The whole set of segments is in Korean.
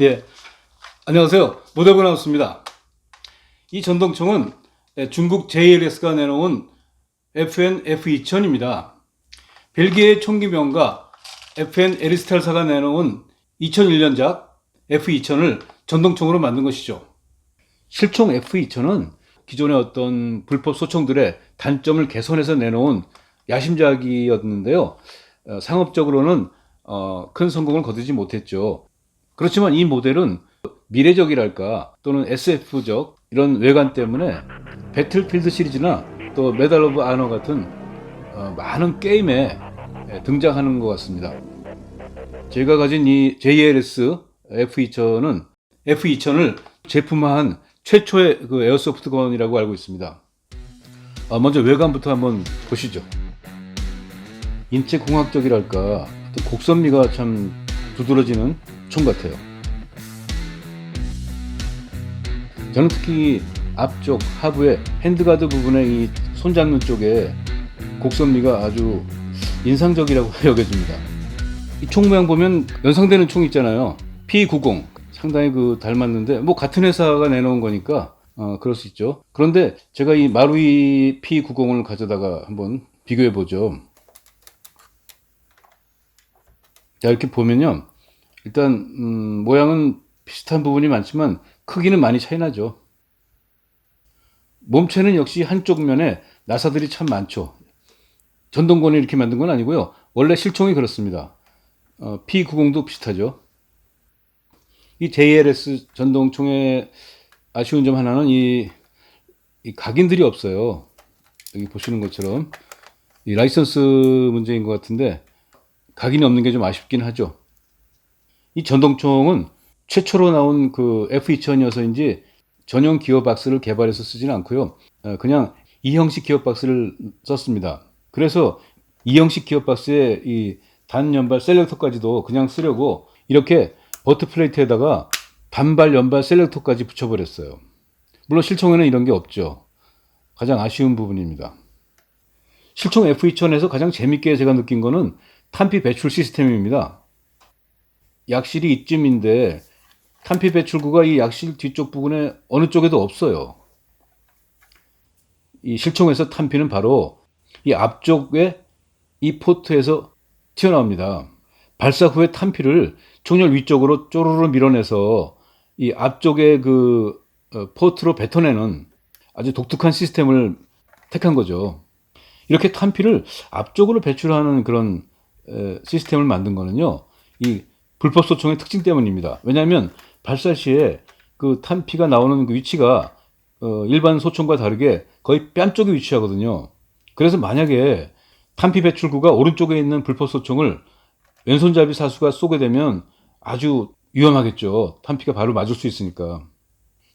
예, 안녕하세요. 모더브나우스입니다. 이 전동총은 중국 JLS가 내놓은 FN F2000입니다. 벨기에 총기명가 FN 에리스탈사가 내놓은 2001년작 F2000을 전동총으로 만든 것이죠. 실총 F2000은 기존의 어떤 불법 소총들의 단점을 개선해서 내놓은 야심작이었는데요. 상업적으로는 큰 성공을 거두지 못했죠. 그렇지만 이 모델은 미래적이랄까 또는 SF적 이런 외관 때문에 배틀필드 시리즈나 또 메달 오브 아너 같은 많은 게임에 등장하는 것 같습니다. 제가 가진 이 JLS F2000을 제품화한 최초의 그 에어소프트 건이라고 알고 있습니다. 먼저 외관부터 한번 보시죠. 인체공학적이랄까 곡선미가 참 두드러지는 총 같아요. 저는 특히 앞쪽 하부의 핸드가드 부분의 이 손잡는 쪽에 곡선미가 아주 인상적이라고 여겨집니다. 이 총 모양 보면 연상되는 총 있잖아요. P90 상당히 닮았는데 뭐 같은 회사가 내놓은 거니까 그럴 수 있죠. 그런데 제가 이 마루이 P90을 가져다가 한번 비교해 보죠. 자, 이렇게 보면요. 일단 모양은 비슷한 부분이 많지만 크기는 많이 차이 나죠. 몸체는 역시 한쪽 면에 나사들이 참 많죠. 전동건이 이렇게 만든 건 아니고요. 원래 실총이 그렇습니다. P90도 비슷하죠. 이 JLS 전동총의 아쉬운 점 하나는 이 각인들이 없어요. 여기 보시는 것처럼 이 라이선스 문제인 것 같은데 각인이 없는 게 좀 아쉽긴 하죠. 이 전동총은 최초로 나온 그 F2000이어서인지 전용 기어박스를 개발해서 쓰지는 않고요. 그냥 이 형식 기어박스를 썼습니다. 그래서 이 형식 기어박스에 이 단연발 셀렉터까지도 그냥 쓰려고 이렇게 버트 플레이트에다가 단발 연발 셀렉터까지 붙여버렸어요. 물론 실총에는 이런 게 없죠. 가장 아쉬운 부분입니다. 실총 F2000에서 가장 재밌게 제가 느낀 거는 탄피 배출 시스템입니다. 약실이 이쯤인데 탄피 배출구가 이 약실 뒤쪽 부분에 어느 쪽에도 없어요. 이 실총에서 탄피는 바로 이 앞쪽에 이 포트에서 튀어나옵니다. 발사 후에 탄피를 총열 위쪽으로 쪼르르 밀어내서 이 앞쪽에 포트로 뱉어내는 아주 독특한 시스템을 택한 거죠. 이렇게 탄피를 앞쪽으로 배출하는 그런 시스템을 만든 거는요, 이 불법 소총의 특징 때문입니다. 왜냐하면 발사 시에 그 탄피가 나오는 그 위치가 일반 소총과 다르게 거의 뺨 쪽에 위치하거든요. 그래서 만약에 탄피 배출구가 오른쪽에 있는 불법 소총을 왼손잡이 사수가 쏘게 되면 아주 위험하겠죠. 탄피가 바로 맞을 수 있으니까.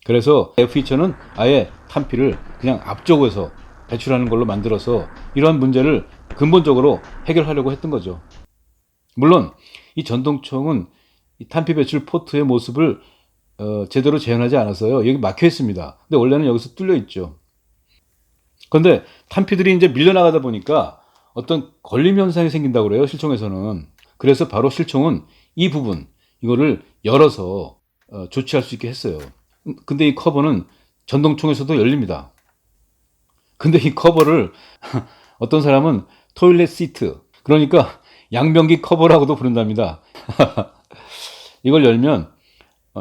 그래서 F2000은 아예 탄피를 그냥 앞쪽에서 배출하는 걸로 만들어서 이러한 문제를 근본적으로 해결하려고 했던 거죠. 물론 이 전동총은 이 탄피 배출 포트의 모습을 제대로 재현하지 않아서요. 여기 막혀 있습니다. 근데 원래는 여기서 뚫려 있죠. 그런데 탄피들이 이제 밀려나가다 보니까 어떤 걸림 현상이 생긴다고 그래요. 실총에서는. 그래서 바로 실총은 이 부분 이거를 열어서 조치할 수 있게 했어요. 근데 이 커버는 전동총에서도 열립니다. 근데 이 커버를 어떤 사람은 토일렛 시트, 그러니까 양변기 커버라고도 부른답니다. 이걸 열면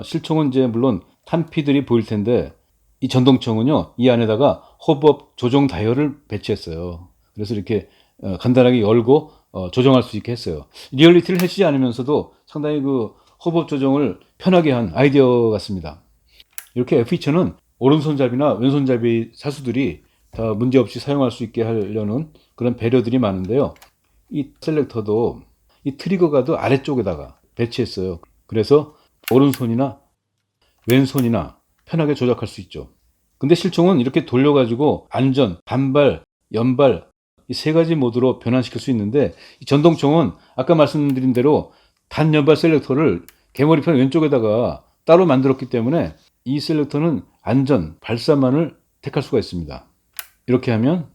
실총은 이제 물론 탄피들이 보일 텐데 이 전동총은요, 이 안에다가 호법 조정 다이얼을 배치했어요. 그래서 이렇게 간단하게 열고 조정할 수 있게 했어요. 리얼리티를 해치지 않으면서도 상당히 호법 조정을 편하게 한 아이디어 같습니다. 이렇게 F2000은 오른손잡이나 왼손잡이 사수들이 다 문제없이 사용할 수 있게 하려는 그런 배려들이 많은데요. 이 셀렉터도 이 트리거가드 아래쪽에다가 배치했어요. 그래서 오른손이나 왼손이나 편하게 조작할 수 있죠. 근데 실총은 이렇게 돌려가지고 안전, 단발, 연발 이 세 가지 모드로 변환시킬 수 있는데 이 전동총은 아까 말씀드린 대로 단연발 셀렉터를 개머리판 왼쪽에다가 따로 만들었기 때문에 이 셀렉터는 안전, 발사만을 택할 수가 있습니다. 이렇게 하면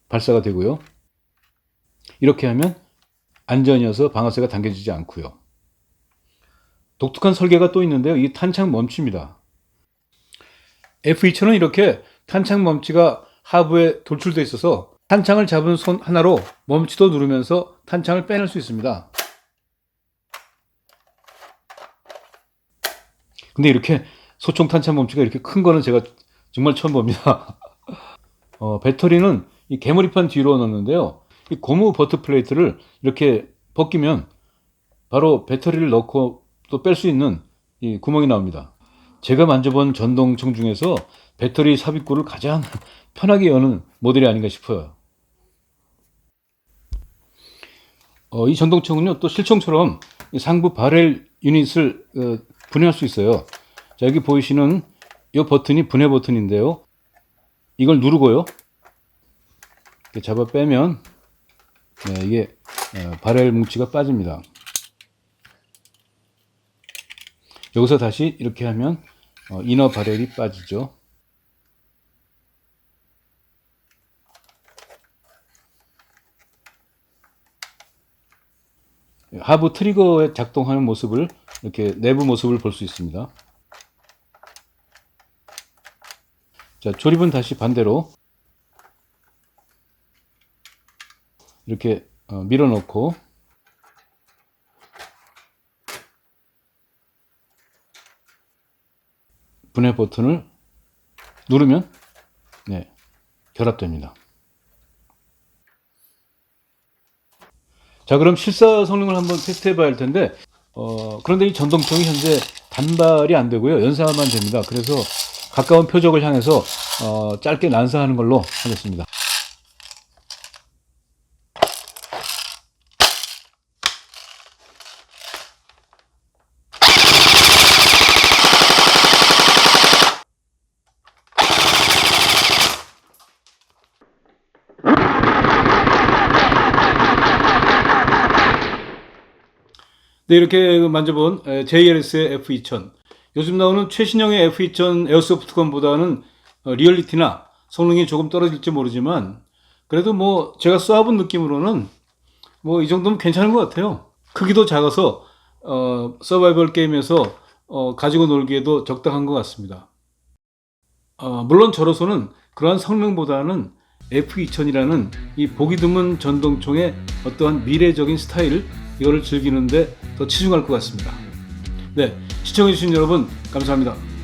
발사가 되고요. 이렇게 하면 안전이어서 방아쇠가 당겨지지 않고요. 독특한 설계가 또 있는데요. 이 탄창 멈추입니다. F2000은 이렇게 탄창 멈치가 하부에 돌출되어 있어서 탄창을 잡은 손 하나로 멈추도 누르면서 탄창을 빼낼 수 있습니다. 근데 이렇게 소총 탄창 멈치가 이렇게 큰 거는 제가 정말 처음 봅니다. 배터리는 이 개머리판 뒤로 넣는데요. 이 고무 버트 플레이트를 이렇게 벗기면 바로 배터리를 넣고 또 뺄 수 있는 이 구멍이 나옵니다. 제가 만져본 전동총 중에서 배터리 삽입구를 가장 편하게 여는 모델이 아닌가 싶어요. 이 전동총은요, 또 실총처럼 상부 바렐 유닛을 분해할 수 있어요. 자, 여기 보이시는 이 버튼이 분해 버튼인데요. 이걸 누르고요. 이렇게 잡아 빼면 이게 바렐 뭉치가 빠집니다. 여기서 다시 이렇게 하면 이너 바렐이 빠지죠. 하부 트리거에 작동하는 모습을 이렇게 내부 모습을 볼 수 있습니다. 자, 조립은 다시 반대로 이렇게 밀어 넣고 분해 버튼을 누르면 결합됩니다. 자, 그럼 실사 성능을 한번 테스트해 봐야 할 텐데 그런데 이 전동총이 현재 단발이 안 되고요. 연사만 됩니다. 그래서 가까운 표적을 향해서 짧게 난사하는 걸로 하겠습니다. 네, 이렇게 만져본 JLS의 F2000. 요즘 나오는 최신형의 F2000 에어소프트건보다는 리얼리티나 성능이 조금 떨어질지 모르지만 그래도 뭐 제가 쏴본 느낌으로는 뭐 이 정도면 괜찮은 것 같아요. 크기도 작아서 서바이벌 게임에서 가지고 놀기에도 적당한 것 같습니다. 물론 저로서는 그러한 성능보다는 F2000이라는 이 보기 드문 전동총의 어떠한 미래적인 스타일, 이거를 즐기는데 더 치중할 것 같습니다. 네, 시청해주신 여러분 감사합니다.